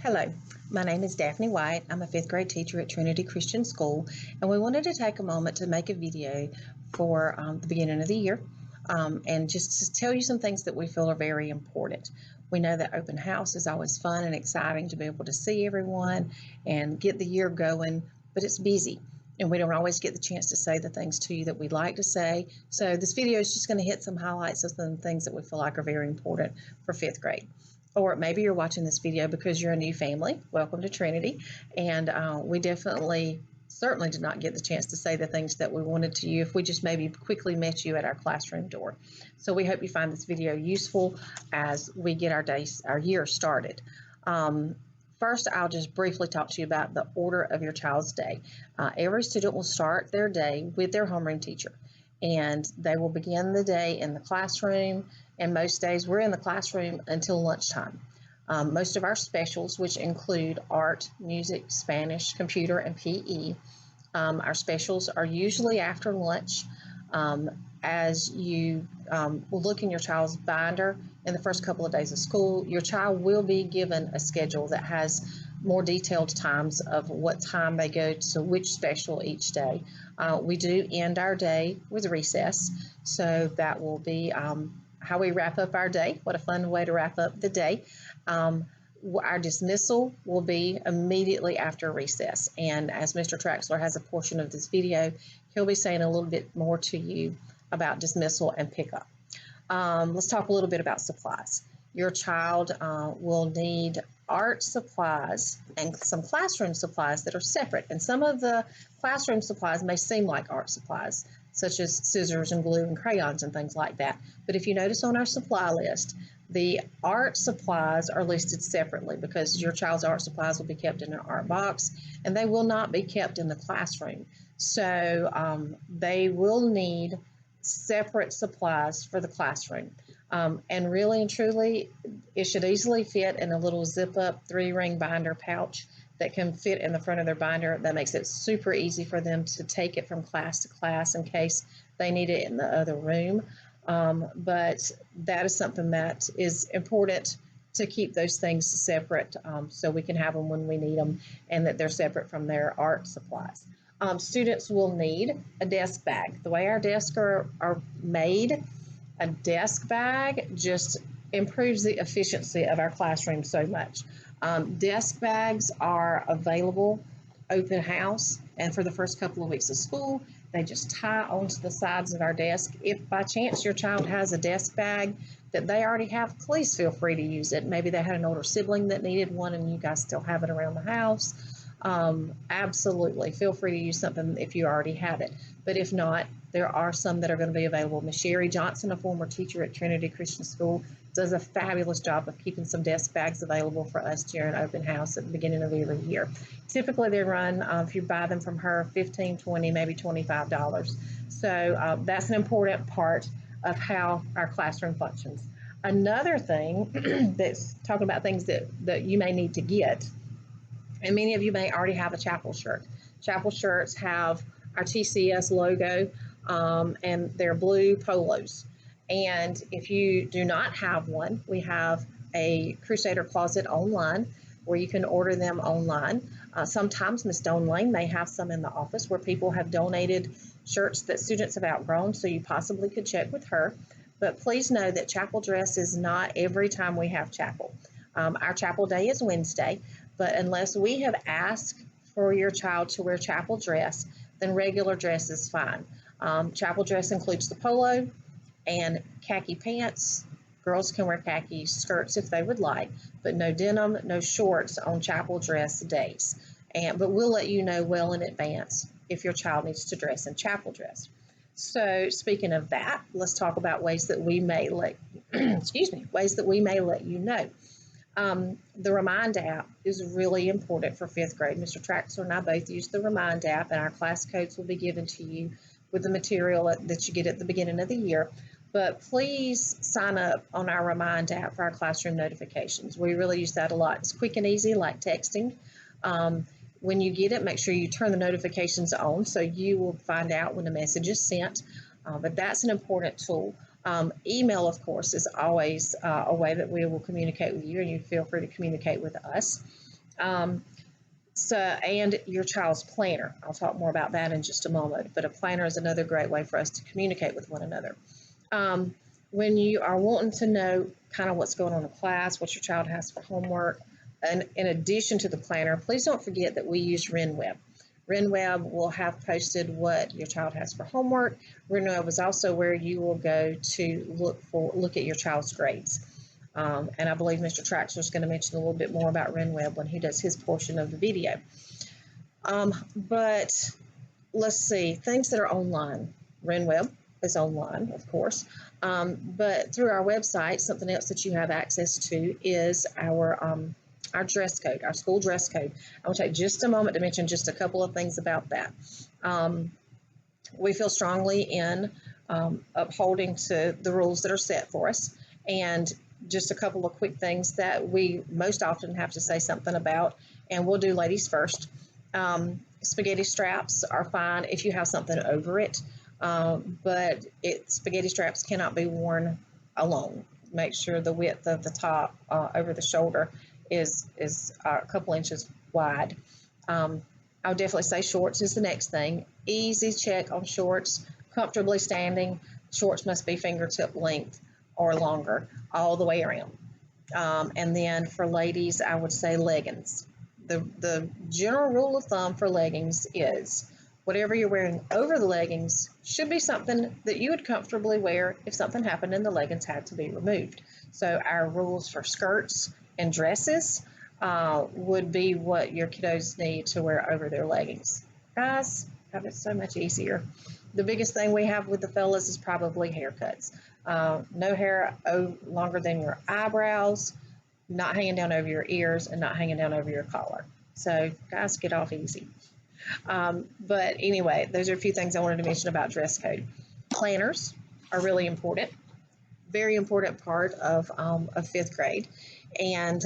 Hello, my name is Daphne White. I'm a fifth grade teacher at Trinity Christian School, and we wanted to take a moment to make a video for the beginning of the year and just to tell you some things that we feel are very important. We know that open house is always fun and exciting to be able to see everyone and get the year going, but it's busy. And we don't always get the chance to say the things to you that we'd like to say. So this video is just going to hit some highlights of some things that we feel like are very important for fifth grade. Or maybe you're watching this video because you're a new family. Welcome to Trinity. And we certainly did not get the chance to say the things that we wanted to you if we just maybe quickly met you at our classroom door. So we hope you find this video useful as we get our year started. First, I'll just briefly talk to you about the order of your child's day. Every student will start their day with their homeroom teacher, and they will begin the day in the classroom, and most days we're in the classroom until lunchtime. Most of our specials, which include art, music, Spanish, computer, and PE, our specials are usually after lunch. As you will look in your child's binder in the first couple of days of school, your child will be given a schedule that has more detailed times of what time they go to which special each day. We do end our day with recess, so that will be how we wrap up our day. What a fun way to wrap up the day. Our dismissal will be immediately after recess, and as Mr. Traxler has a portion of this video, he'll be saying a little bit more to you about dismissal and pickup. Let's talk a little bit about supplies. Your child will need art supplies and some classroom supplies that are separate. And some of the classroom supplies may seem like art supplies, such as scissors and glue and crayons and things like that. But if you notice on our supply list, the art supplies are listed separately because your child's art supplies will be kept in an art box and they will not be kept in the classroom. So they will need separate supplies for the classroom. And really and truly, it should easily fit in a little zip-up 3-ring binder pouch that can fit in the front of their binder. That makes it super easy for them to take it from class to class in case they need it in the other room. But that is something that is important to keep those things separate so we can have them when we need them and that they're separate from their art supplies. Students will need a desk bag. The way our desks are made, a desk bag just improves the efficiency of our classroom so much. Desk bags are available open house, and for the first couple of weeks of school, they just tie onto the sides of our desk. If by chance your child has a desk bag that they already have, please feel free to use it. Maybe they had an older sibling that needed one and you guys still have it around the house. Absolutely feel free to use something if you already have it, but if not, there are some that are going to be available. Ms. Sherry Johnson, a former teacher at Trinity Christian School, does a fabulous job of keeping some desk bags available for us during open house at the beginning of every year. Typically they run, if you buy them from her, $15, $20, maybe $25. So that's an important part of how our classroom functions. Another thing that's talking about things that you may need to get, and many of you may already have a chapel shirt. Chapel shirts have our TCS logo and they're blue polos. And if you do not have one, we have a Crusader Closet online where you can order them online. Sometimes Ms. Dawn Lane may have some in the office where people have donated shirts that students have outgrown, so you possibly could check with her. But please know that chapel dress is not every time we have chapel. Our chapel day is Wednesday, but unless we have asked for your child to wear chapel dress, then regular dress is fine. Chapel dress includes the polo and khaki pants. Girls can wear khaki skirts if they would like, but no denim, no shorts on chapel dress days. But we'll let you know well in advance if your child needs to dress in chapel dress. So speaking of that, let's talk about ways that we may let you know. The Remind app is really important for fifth grade. Mr. Traxler and I both use the Remind app, and our class codes will be given to you with the material that you get at the beginning of the year. But please sign up on our Remind app for our classroom notifications. We really use that a lot. It's quick and easy, like texting. When you get it, make sure you turn the notifications on so you will find out when a message is sent. But that's an important tool. Email, of course, is always a way that we will communicate with you, and you feel free to communicate with us. Um, and your child's planner. I'll talk more about that in just a moment, but a planner is another great way for us to communicate with one another. Um, when you are wanting to know kind of what's going on in class, what your child has for homework, and in addition to the planner, please don't forget that we use RenWeb. RenWeb will have posted what your child has for homework. RenWeb is also where you will go to look at your child's grades. And I believe Mr. Traxler is going to mention a little bit more about RenWeb when he does his portion of the video. But let's see, things that are online. RenWeb is online, of course. But through our website, something else that you have access to is our dress code, our school dress code. I will take just a moment to mention just a couple of things about that. We feel strongly in upholding to the rules that are set for us. And just a couple of quick things that we most often have to say something about, and we'll do ladies first. Spaghetti straps are fine if you have something over it, but spaghetti straps cannot be worn alone. Make sure the width of the top over the shoulder is a couple inches wide. I would definitely say shorts is the next thing. Easy check on shorts. Comfortably standing, shorts must be fingertip length or longer all the way around. And then for ladies, I would say leggings. The general rule of thumb for leggings is whatever you're wearing over the leggings should be something that you would comfortably wear if something happened and the leggings had to be removed. So our rules for skirts and dresses would be what your kiddos need to wear over their leggings. Guys have it so much easier. The biggest thing we have with the fellas is probably haircuts. No hair longer than your eyebrows, not hanging down over your ears, and not hanging down over your collar. So guys, get off easy. But anyway, those are a few things I wanted to mention about dress code. Planners are really important, very important part of fifth grade. And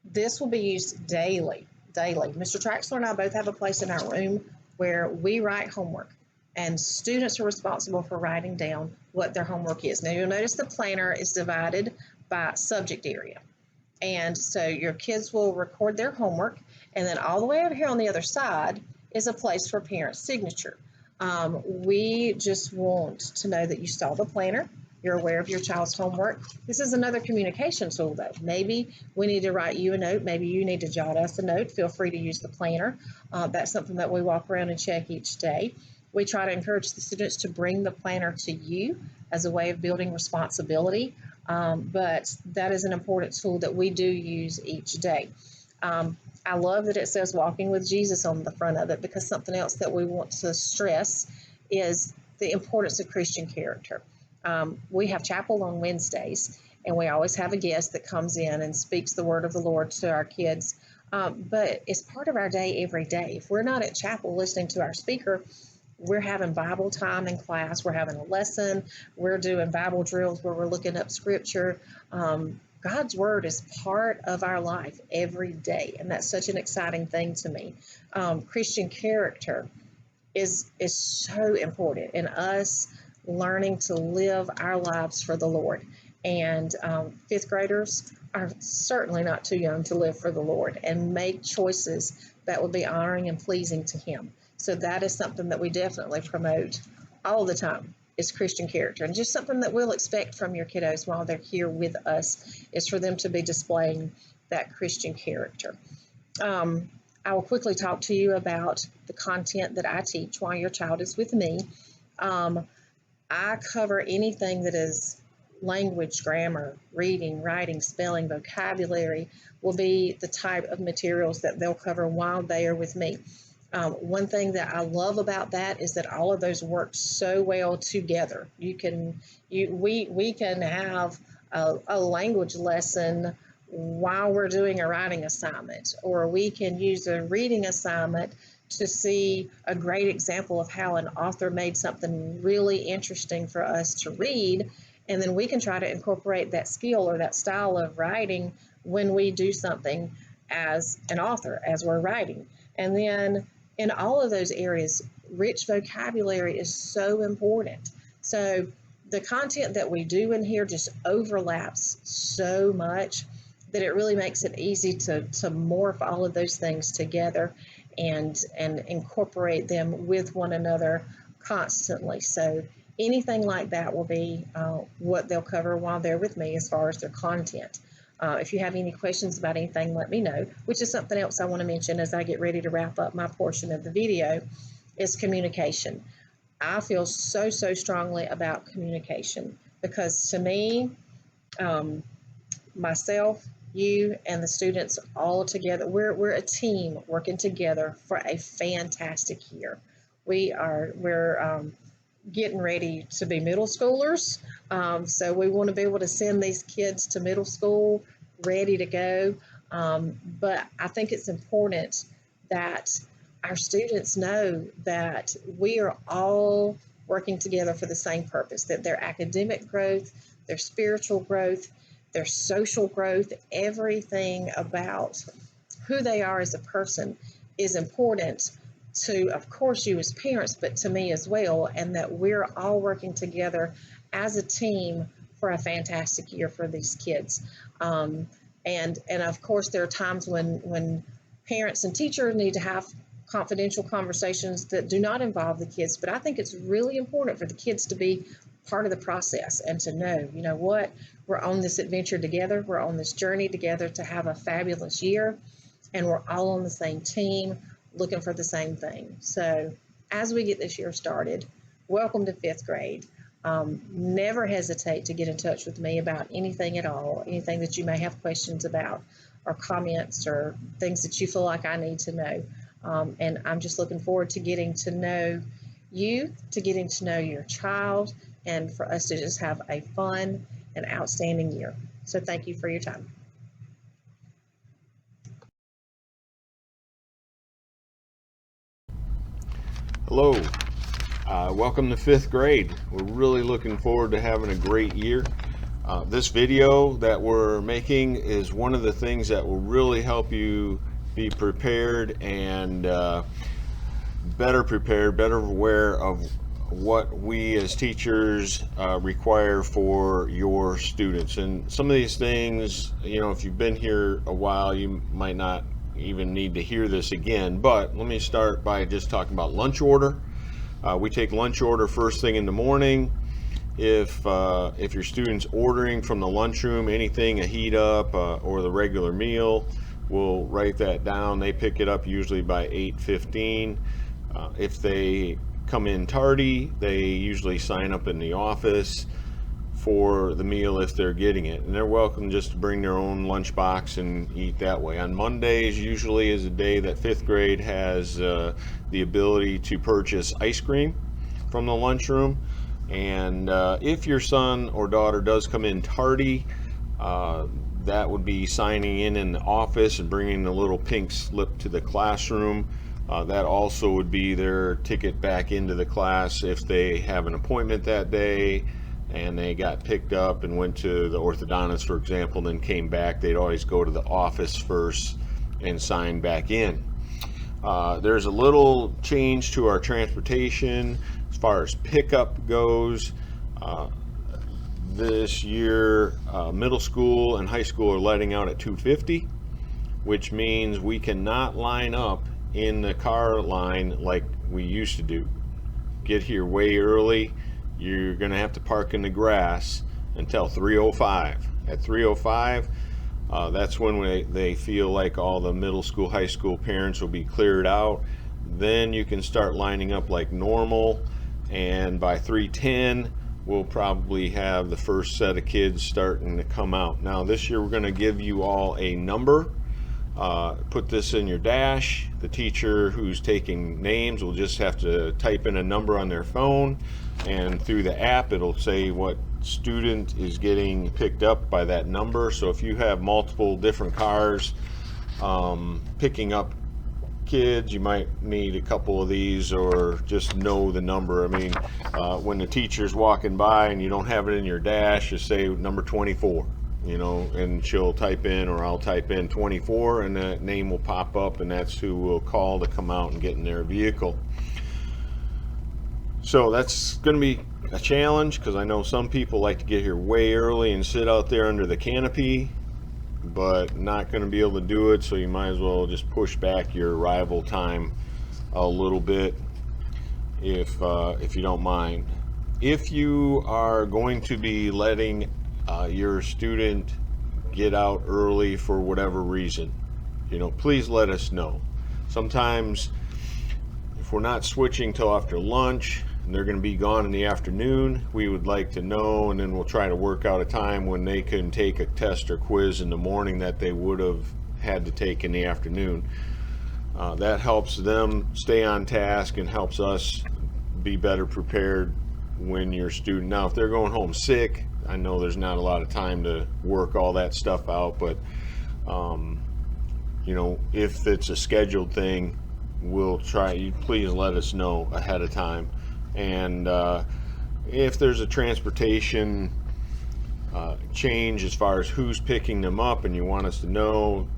this will be used daily. Mr. Traxler and I both have a place in our room where we write homework, and students are responsible for writing down what their homework is. Now, you'll notice the planner is divided by subject area. And so your kids will record their homework, and then all the way over here on the other side is a place for parent signature. We just want to know that you saw the planner. You're aware of your child's homework. This is another communication tool, though. Maybe we need to write you a note. Maybe you need to jot us a note. Feel free to use the planner. That's something that we walk around and check each day. We try to encourage the students to bring the planner to you as a way of building responsibility. But that is an important tool that we do use each day. I love that it says walking with Jesus on the front of it, because something else that we want to stress is the importance of Christian character. We have chapel on Wednesdays, and we always have a guest that comes in and speaks the word of the Lord to our kids. But it's part of our day every day. If we're not at chapel listening to our speaker, we're having Bible time in class, we're having a lesson, we're doing Bible drills where we're looking up scripture. God's word is part of our life every day, and that's such an exciting thing to me. Christian character is so important in us learning to live our lives for the Lord. And fifth graders are certainly not too young to live for the Lord and make choices that would be honoring and pleasing to Him. So that is something that we definitely promote all the time, is Christian character. And just something that we'll expect from your kiddos while they're here with us is for them to be displaying that Christian character. I will quickly talk to you about the content that I teach while your child is with me. I cover anything that is language, grammar, reading, writing, spelling, vocabulary will be the type of materials that they'll cover while they are with me. One thing that I love about that is that all of those work so well together. We can have a language lesson while we're doing a writing assignment, or we can use a reading assignment to see a great example of how an author made something really interesting for us to read, and then we can try to incorporate that skill or that style of writing when we do something as an author, as we're writing. And then in all of those areas, rich vocabulary is so important. So the content that we do in here just overlaps so much that it really makes it easy to morph all of those things together and incorporate them with one another constantly. So anything like that will be what they'll cover while they're with me as far as their content. If you have any questions about anything, let me know, which is something else I want to mention as I get ready to wrap up my portion of the video, is communication. I feel so strongly about communication because to me, myself, you, and the students all together, we're a team working together for a fantastic year. We're getting ready to be middle schoolers, so we want to be able to send these kids to middle school ready to go. But I think it's important that our students know that we are all working together for the same purpose, that their academic growth, their spiritual growth, their social growth, everything about who they are as a person is important to, of course, you as parents, but to me as well, and that we're all working together as a team for a fantastic year for these kids. And of course, there are times when parents and teachers need to have confidential conversations that do not involve the kids, but I think it's really important for the kids to be part of the process and to know, you know what, we're on this adventure together, we're on this journey together to have a fabulous year, and we're all on the same team looking for the same thing. So as we get this year started, welcome to fifth grade. Never hesitate to get in touch with me about anything at all, anything that you may have questions about or comments or things that you feel like I need to know. And I'm just looking forward to getting to know you, to getting to know your child, and for us to just have a fun and outstanding year. So thank you for your time. Hello, welcome to fifth grade. We're really looking forward to having a great year. This video that we're making is one of the things that will really help you be prepared and better prepared, better aware of what we as teachers require for your students. And some of these things, you know, if you've been here a while, you might not even need to hear this again, but let me start by just talking about lunch order. We take lunch order first thing in the morning. If your student's ordering from the lunchroom anything, a heat up or the regular meal, we'll write that down. They pick it up usually by 8:15. If they come in tardy, they usually sign up in the office for the meal if they're getting it, and they're welcome just to bring their own lunchbox and eat that way. On Mondays usually is a day that fifth grade has the ability to purchase ice cream from the lunchroom, and if your son or daughter does come in tardy, that would be signing in the office and bringing the little pink slip to the classroom. That also would be their ticket back into the class if they have an appointment that day and they got picked up and went to the orthodontist, for example, then came back. They'd always go to the office first and sign back in. There's a little change to our transportation as far as pickup goes. This year, middle school and high school are letting out at 2:50, which means we cannot line up in the car line like we used to do. Get here way early. You're going to have to park in the grass until 3:05. At 3:05, that's when they feel like all the middle school, high school parents will be cleared out. Then you can start lining up like normal, and by 3:10, we'll probably have the first set of kids starting to come out. Now this year we're going to give you all a number. Put this in your dash. The teacher who's taking names will just have to type in a number on their phone, and through the app it'll say what student is getting picked up by that number. So if you have multiple different cars picking up kids, you might need a couple of these, or just know the number. I mean, when the teacher's walking by and you don't have it in your dash, just say number 24, you know, and she'll type in, or I'll type in 24, and that name will pop up, and that's who we'll call to come out and get in their vehicle. So that's going to be a challenge, because I know some people like to get here way early and sit out there under the canopy but not going to be able to do it, so you might as well just push back your arrival time a little bit if you don't mind. If you are going to be letting your student get out early for whatever reason, please let us know. Sometimes if we're not switching till after lunch and they're going to be gone in the afternoon, we would like to know, and then we'll try to work out a time when they can take a test or quiz in the morning that they would have had to take in the afternoon. That helps them stay on task and helps us be better prepared when your student, now if they're going home sick, I know there's not a lot of time to work all that stuff out, but if it's a scheduled thing, we'll try. You please let us know ahead of time. And if there's a transportation change as far as who's picking them up and you want us to know,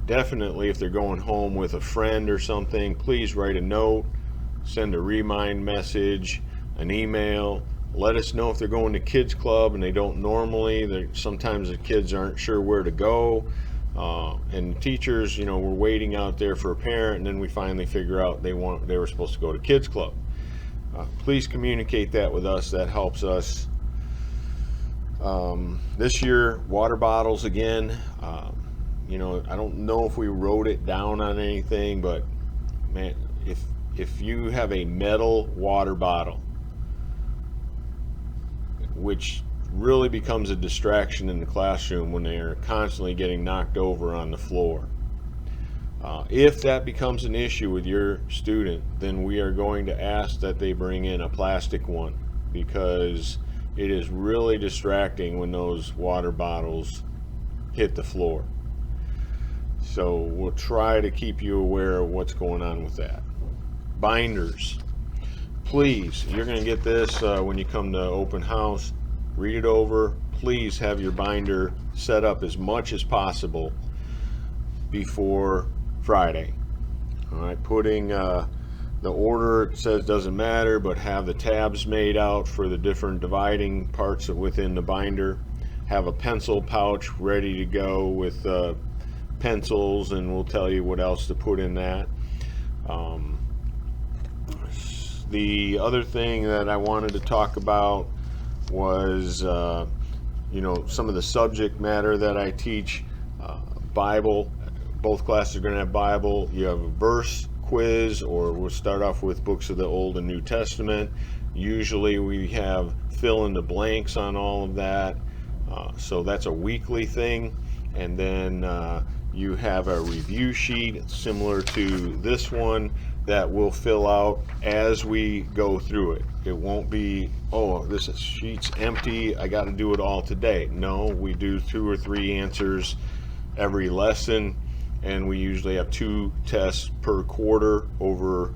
definitely if they're going home with a friend or something, please write a note, send a remind message, an email. Let us know if they're going to kids club and they don't normally. Sometimes the kids aren't sure where to go, and teachers, we're waiting out there for a parent, and then we finally figure out they were supposed to go to kids club. Please communicate that with us. That helps us. This year, water bottles again. I don't know if we wrote it down on anything, but man, if you have a metal water bottle, which really becomes a distraction in the classroom when they're constantly getting knocked over on the floor. If that becomes an issue with your student, then we are going to ask that they bring in a plastic one, because it is really distracting when those water bottles hit the floor. So we'll try to keep you aware of what's going on with that. Binders. Please, you're going to get this when you come to open house. Read it over. Please have your binder set up as much as possible before Friday. All right, putting the order, it says doesn't matter, but have the tabs made out for the different dividing parts within the binder. Have a pencil pouch ready to go with pencils, and we'll tell you what else to put in that. The other thing that I wanted to talk about was some of the subject matter that I teach. Bible, both classes are going to have Bible. You have a verse quiz, or we'll start off with books of the Old and New Testament. Usually we have fill in the blanks on all of that, so that's a weekly thing. And then you have a review sheet similar to this one that we'll fill out as we go through it. It won't be, oh, this sheet's empty, I got to do it all today. No, we do 2 or 3 answers every lesson, and we usually have 2 tests per quarter over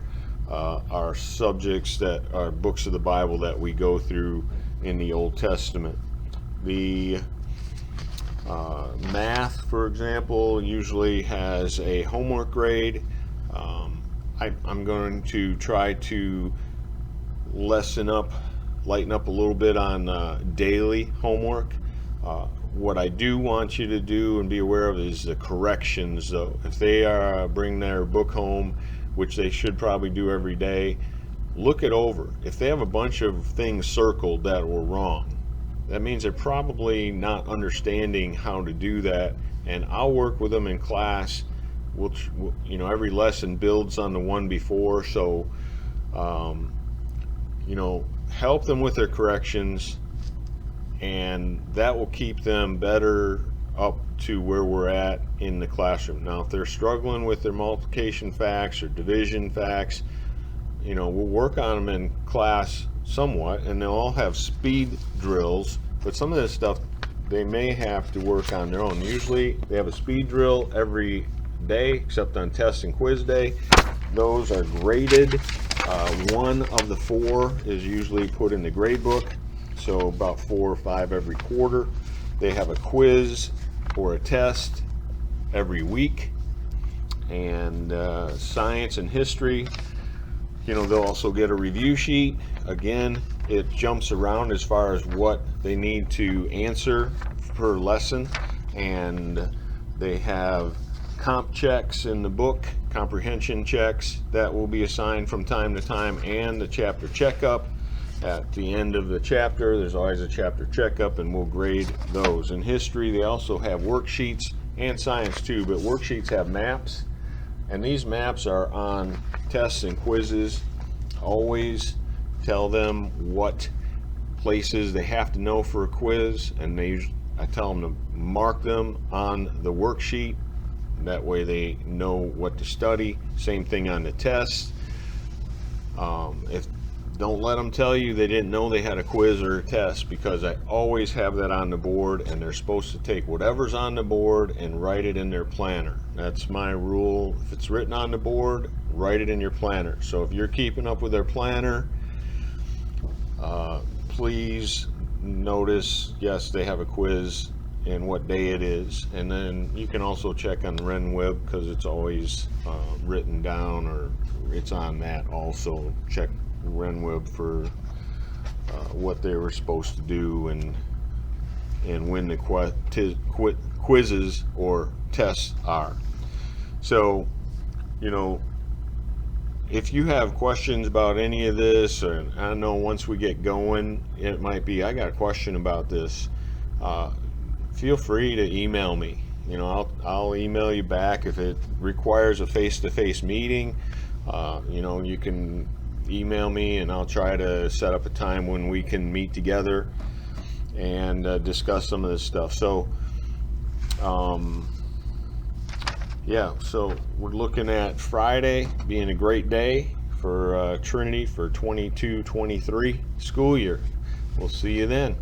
our subjects that are books of the Bible that we go through in the Old Testament. The math, for example, usually has a homework grade. I'm going to try to lighten up a little bit on daily homework. What I do want you to do and be aware of is the corrections, though. If they bring their book home, which they should probably do every day, look it over. If they have a bunch of things circled that were wrong, that means they're probably not understanding how to do that, and I'll work with them in class. Every lesson builds on the one before, so help them with their corrections, and that will keep them better up to where we're at in the classroom. Now, if they're struggling with their multiplication facts or division facts, we'll work on them in class somewhat, and they'll all have speed drills, but some of this stuff they may have to work on their own. Usually they have a speed drill every day except on test and quiz day. Those are graded. One of the 4 is usually put in the grade book, so about 4 or 5 every quarter. They have a quiz or a test every week, and science and history, they'll also get a review sheet. Again, it jumps around as far as what they need to answer per lesson, and They have comp checks in the book, comprehension checks that will be assigned from time to time, and the chapter checkup. At the end of the chapter, there's always a chapter checkup, and we'll grade those. In history, they also have worksheets, and science too, but worksheets have maps, and these maps are on tests and quizzes. Always tell them what places they have to know for a quiz, and I tell them to mark them on the worksheet. That way they know what to study. Same thing on the test. If Don't let them tell you they didn't know they had a quiz or a test, because I always have that on the board, and they're supposed to take whatever's on the board and write it in their planner. That's my rule. If it's written on the board, write it in your planner. So if you're keeping up with their planner, please notice, yes, they have a quiz and what day it is. And then you can also check on RenWeb, because it's always written down, or it's on that also. Check RenWeb for what they were supposed to do and when the quizzes or tests are. So, if you have questions about any of this, and I know once we get going, it might be, I got a question about this, feel free to email me. I'll email you back. If it requires a face-to-face meeting, you can email me, and I'll try to set up a time when we can meet together and discuss some of this stuff. So so we're looking at Friday being a great day for Trinity for 22-23 school year. We'll see you then.